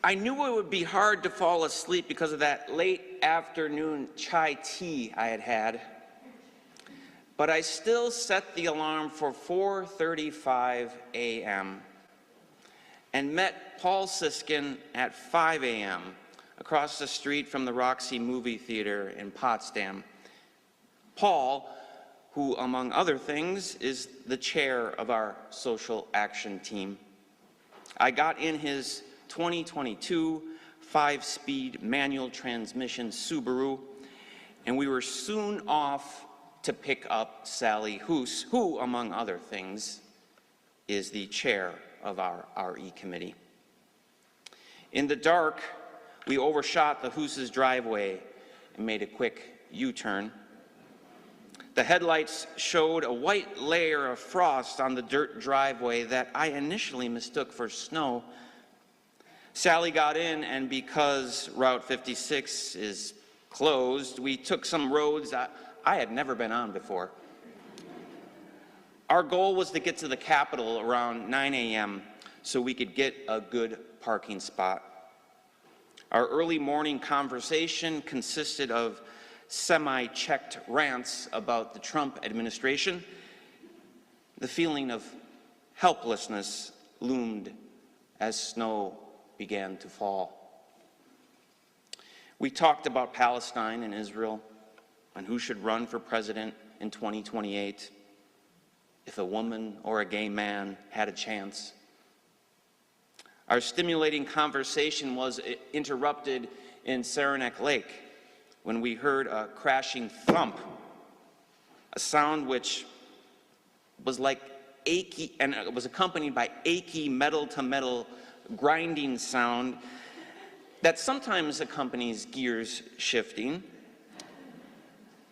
I knew it would be hard to fall asleep because of that late afternoon chai tea I had had, but I still set the alarm for 4:35 a.m. and met Paul Siskin at 5 a.m. across the street from the Roxy movie theater in Potsdam. Paul, who among other things is the chair of our social action team. I got in his 2022 5-speed manual transmission Subaru, and we were soon off to pick up Sally Hoos, who, among other things, is the chair of our RE committee. In the dark, we overshot the Hoos's driveway and made a quick U-turn. The headlights showed a white layer of frost on the dirt driveway that I initially mistook for snow. Sally got in, and because Route 56 is closed, we took some roads I had never been on before. Our goal was to get to the Capitol around 9 a.m. so we could get a good parking spot. Our early morning conversation consisted of semi-checked rants about the Trump administration. The feeling of helplessness loomed as snow began to fall. We talked about Palestine and Israel and who should run for president in 2028, if a woman or a gay man had a chance. Our stimulating conversation was interrupted in Saranac Lake when we heard a crashing thump, a sound which was like achy, and it was accompanied by achy metal-to-metal grinding sound that sometimes accompanies gears shifting.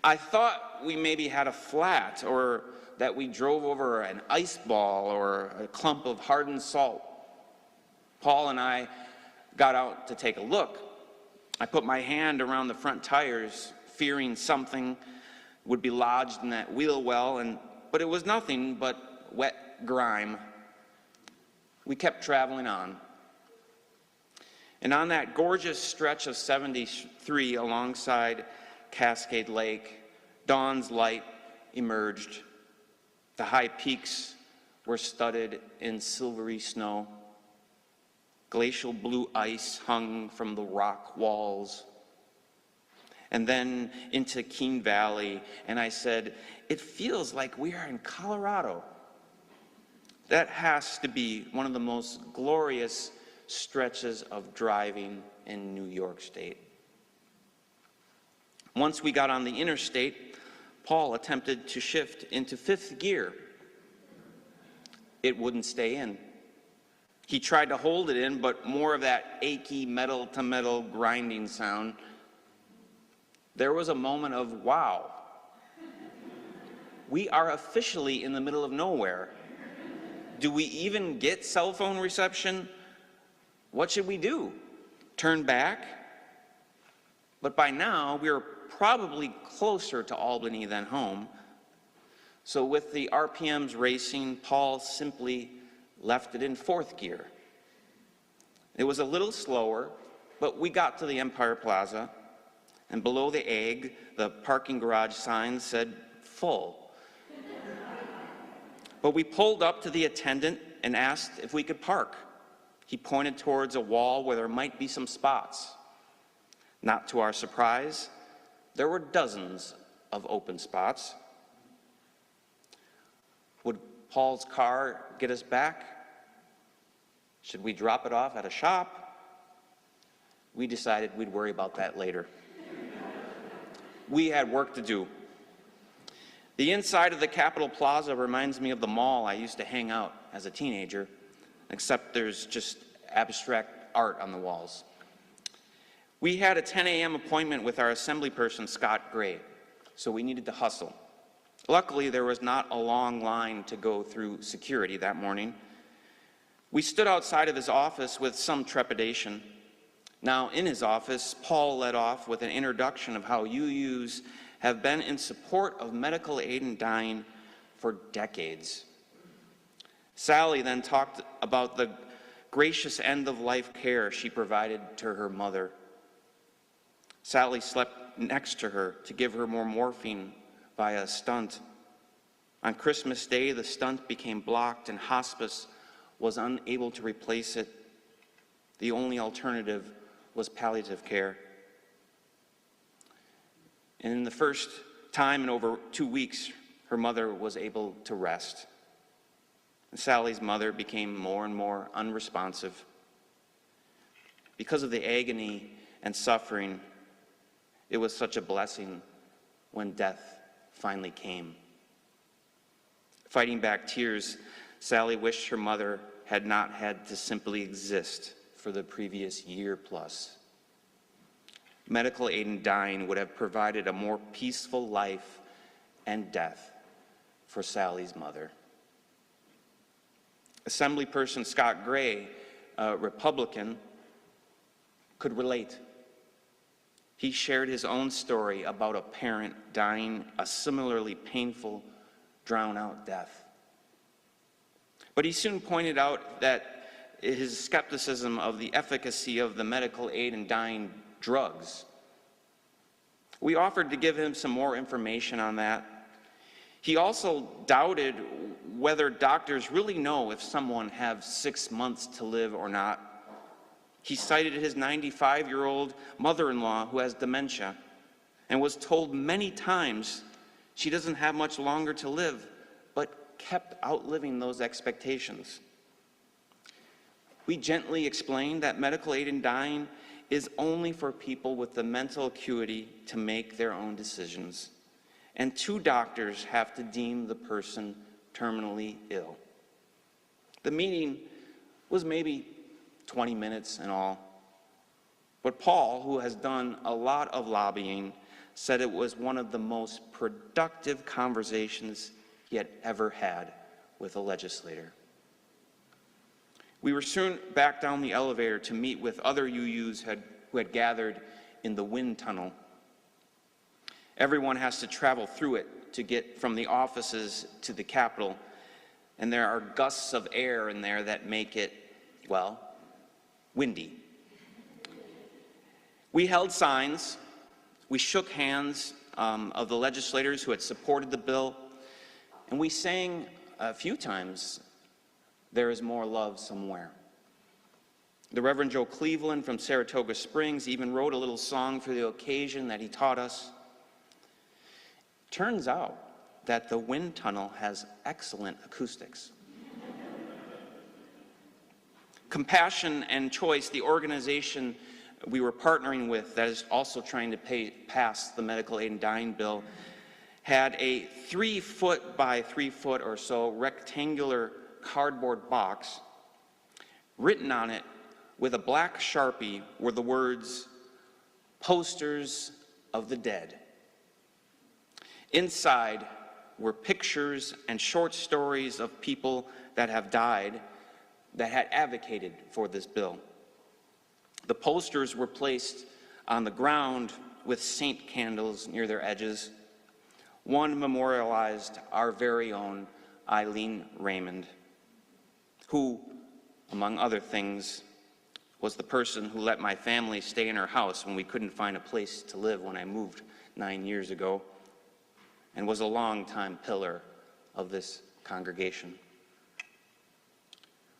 I thought we maybe had a flat, or that we drove over an ice ball or a clump of hardened salt. Paul and I got out to take a look. I put my hand around the front tires, fearing something would be lodged in that wheel well, but it was nothing but wet grime. We kept traveling on. And on that gorgeous stretch of 73 alongside Cascade Lake, dawn's light emerged. The high peaks were studded in silvery snow. Glacial blue ice hung from the rock walls. And then into Keene Valley, and I said, "It feels like we are in Colorado." That has to be one of the most glorious stretches of driving in New York State. Once we got on the interstate, Paul attempted to shift into fifth gear. It wouldn't stay in. He tried to hold it in, but more of that achy metal-to-metal grinding sound. There was a moment of, wow. We are officially in the middle of nowhere. Do we even get cell phone reception? What should we do? Turn back? But by now, we were probably closer to Albany than home. So with the RPMs racing, Paul simply left it in fourth gear. It was a little slower, but we got to the Empire Plaza, and below the egg, the parking garage sign said full. But we pulled up to the attendant and asked if we could park. He pointed towards a wall where there might be some spots. Not to our surprise, there were dozens of open spots. Would Paul's car get us back? Should we drop it off at a shop? We decided we'd worry about that later. We had work to do. The inside of the Capitol Plaza reminds me of the mall I used to hang out as a teenager, except there's just abstract art on the walls. We had a 10 a.m. appointment with our assembly person, Scott Gray, so we needed to hustle. Luckily, there was not a long line to go through security that morning. We stood outside of his office with some trepidation. Now, in his office, Paul led off with an introduction of how UUs have been in support of medical aid in dying for decades. Sally then talked about the gracious end-of-life care she provided to her mother. Sally slept next to her to give her more morphine via a stunt. On Christmas Day, the stunt became blocked and hospice was unable to replace it. The only alternative was palliative care. And in the first time in over 2 weeks, her mother was able to rest. And Sally's mother became more and more unresponsive. Because of the agony and suffering, it was such a blessing when death finally came. Fighting back tears, Sally wished her mother had not had to simply exist for the previous year plus. Medical aid in dying would have provided a more peaceful life and death for Sally's mother. Assemblyperson Scott Gray, a Republican, could relate. He shared his own story about a parent dying a similarly painful, drawn-out death. But he soon pointed out that his skepticism of the efficacy of the medical aid in dying drugs. We offered to give him some more information on that. He also doubted whether doctors really know if someone has 6 months to live or not. He cited his 95-year-old mother-in-law who has dementia and was told many times she doesn't have much longer to live, but kept outliving those expectations. We gently explained that medical aid in dying is only for people with the mental acuity to make their own decisions, and 2 doctors have to deem the person terminally ill. The meeting was maybe 20 minutes in all. But Paul, who has done a lot of lobbying, said it was one of the most productive conversations he had ever had with a legislator. We were soon back down the elevator to meet with other UUs who had gathered in the wind tunnel. Everyone has to travel through it to get from the offices to the Capitol, and there are gusts of air in there that make it, well, windy. We held signs, we shook hands of the legislators who had supported the bill, and we sang a few times, "There is more love somewhere." The Reverend Joe Cleveland from Saratoga Springs even wrote a little song for the occasion that he taught us. Turns out that the wind tunnel has excellent acoustics. Compassion and Choice, the organization we were partnering with that is also trying to pass the medical aid in dying bill, had a 3 foot by 3 foot or so rectangular cardboard box. Written on it with a black Sharpie were the words, "Posters of the Dead." Inside were pictures and short stories of people that have died that had advocated for this bill. The posters were placed on the ground with saint candles near their edges. One memorialized our very own Eileen Raymond, who, among other things, was the person who let my family stay in her house when we couldn't find a place to live when I moved 9 years ago, and was a longtime pillar of this congregation.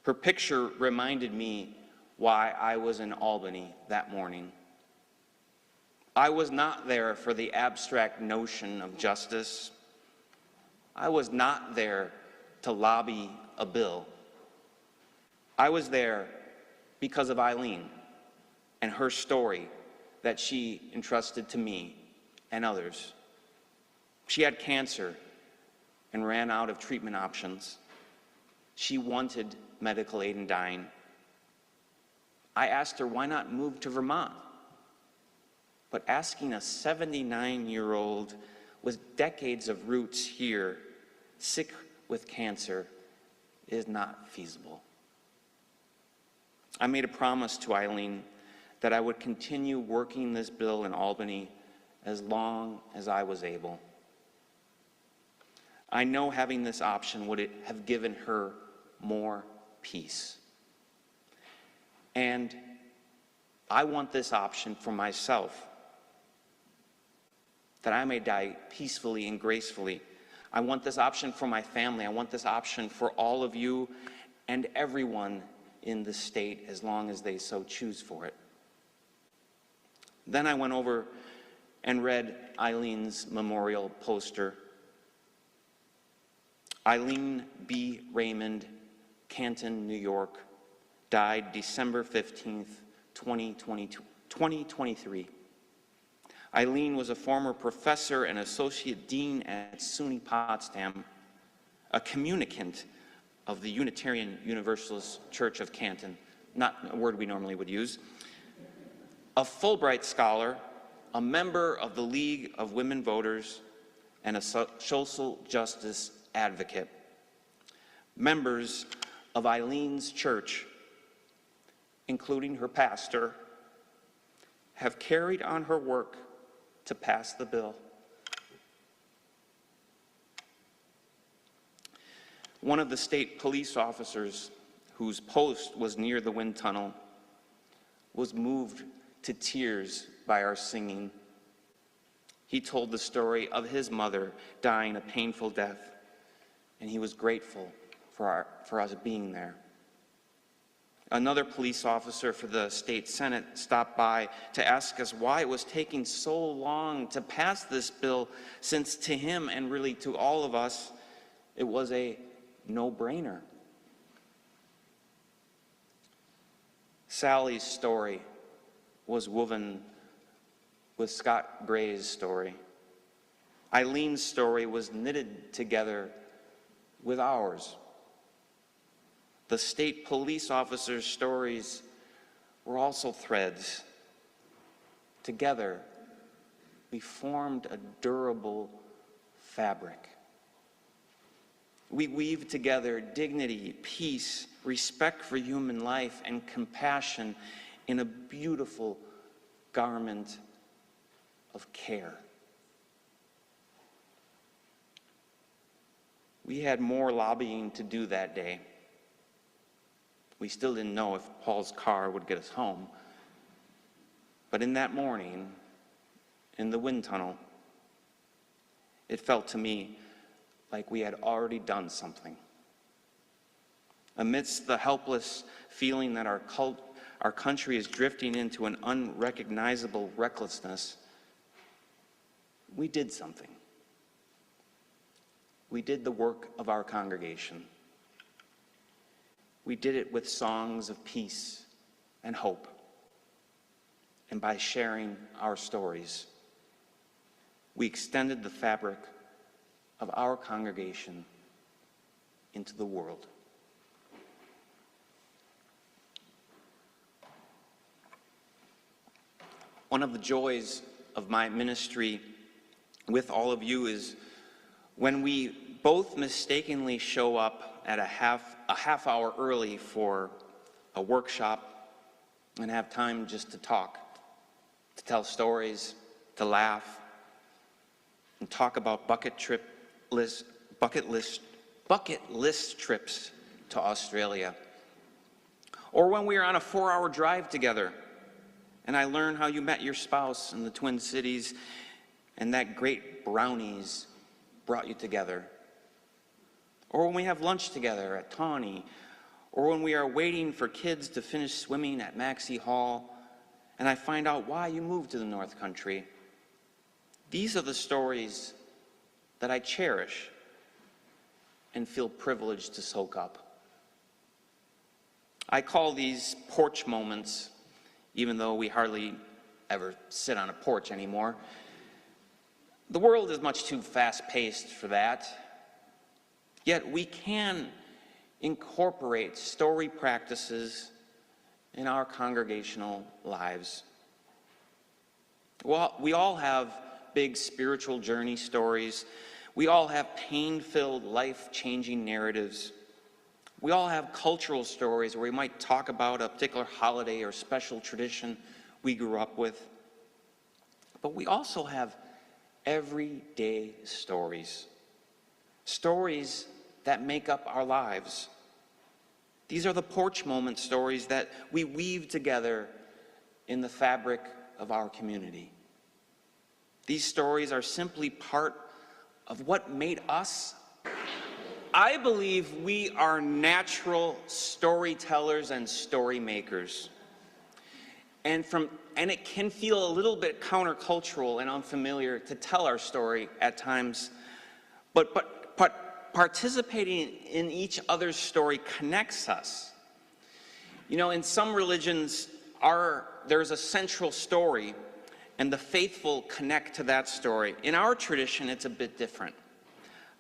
Her picture reminded me why I was in Albany that morning. I was not there for the abstract notion of justice. I was not there to lobby a bill. I was there because of Eileen and her story that she entrusted to me and others. She had cancer and ran out of treatment options. She wanted medical aid in dying. I asked her why not move to Vermont. But asking a 79-year-old with decades of roots here, sick with cancer, is not feasible. I made a promise to Eileen that I would continue working this bill in Albany as long as I was able. I know having this option would have given her more peace. And I want this option for myself, that I may die peacefully and gracefully. I want this option for my family. I want this option for all of you and everyone in the state, as long as they so choose for it. Then I went over and read Eileen's memorial poster. Eileen B. Raymond, Canton, New York, died December 15th, 2023. Eileen was a former professor and associate dean at SUNY Potsdam, a communicant of the Unitarian Universalist Church of Canton, not a word we normally would use, a Fulbright scholar, a member of the League of Women Voters, and a social justice advocate. Members of Eileen's church, including her pastor, have carried on her work to pass the bill. One of the state police officers, whose post was near the wind tunnel, was moved to tears by our singing. He told the story of his mother dying a painful death, and he was grateful for us being there. Another police officer for the state senate stopped by to ask us why it was taking so long to pass this bill, since to him, and really to all of us, it was a no-brainer. Sally's story was woven with Scott Gray's story. Eileen's story was knitted together with ours. The state police officers' stories were also threads. Together, we formed a durable fabric. We weave together dignity, peace, respect for human life, and compassion in a beautiful garment of care. We had more lobbying to do that day. We still didn't know if Paul's car would get us home. But in that morning, in the wind tunnel, it felt to me like we had already done something. Amidst the helpless feeling that our country is drifting into an unrecognizable recklessness, we did something. We did the work of our congregation. We did it with songs of peace and hope, and by sharing our stories. We extended the fabric of our congregation into the world. One of the joys of my ministry with all of you is when we both mistakenly show up at a half hour early for a workshop and have time just to talk, to tell stories, to laugh, and talk about bucket list trips to Australia. Or when we are on a 4-hour drive together and I learn how you met your spouse in the Twin Cities and that great brownies brought you together. Or when we have lunch together at Tawny, or when we are waiting for kids to finish swimming at Maxey Hall and I find out why you moved to the North Country. These are the stories that I cherish and feel privileged to soak up. I call these porch moments, even though we hardly ever sit on a porch anymore. The world is much too fast-paced for that. Yet we can incorporate story practices in our congregational lives. Well, we all have big spiritual journey stories. We all have pain-filled, life-changing narratives. We all have cultural stories where we might talk about a particular holiday or special tradition we grew up with. But we also have everyday stories. Stories that make up our lives. These are the porch moment stories that we weave together in the fabric of our community. These stories are simply part of what made us. I believe we are natural storytellers and story makers. And it can feel a little bit countercultural and unfamiliar to tell our story at times, but participating in each other's story connects us. You know, in some religions, there's a central story, and the faithful connect to that story. In our tradition, it's a bit different.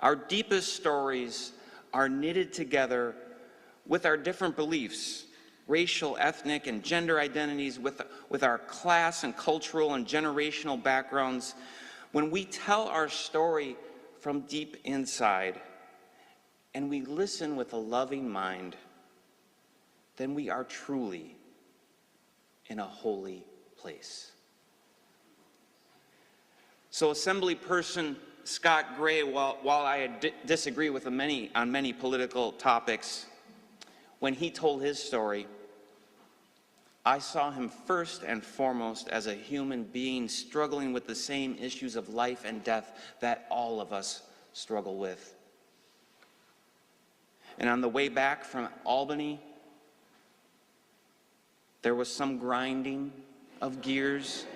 Our deepest stories are knitted together with our different beliefs, racial, ethnic, and gender identities, with our class and cultural and generational backgrounds. When we tell our story from deep inside, and we listen with a loving mind, then we are truly in a holy place. So Assembly Person Scott Gray, while I disagree with him on many political topics, when he told his story, I saw him first and foremost as a human being struggling with the same issues of life and death that all of us struggle with. And on the way back from Albany, there was some grinding of gears.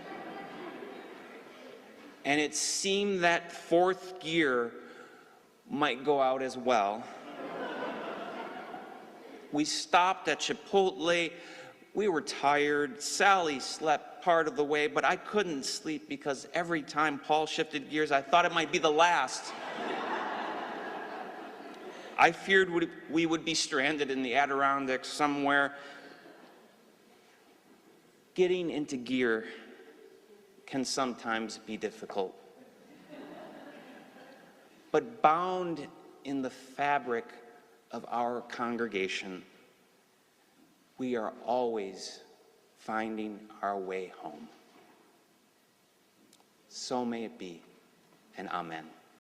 And it seemed that fourth gear might go out as well. We stopped at Chipotle. We were tired. Sally slept part of the way, but I couldn't sleep because every time Paul shifted gears, I thought it might be the last. I feared we would be stranded in the Adirondacks somewhere. Getting into gear can sometimes be difficult. But bound in the fabric of our congregation, we are always finding our way home. So may it be, and amen.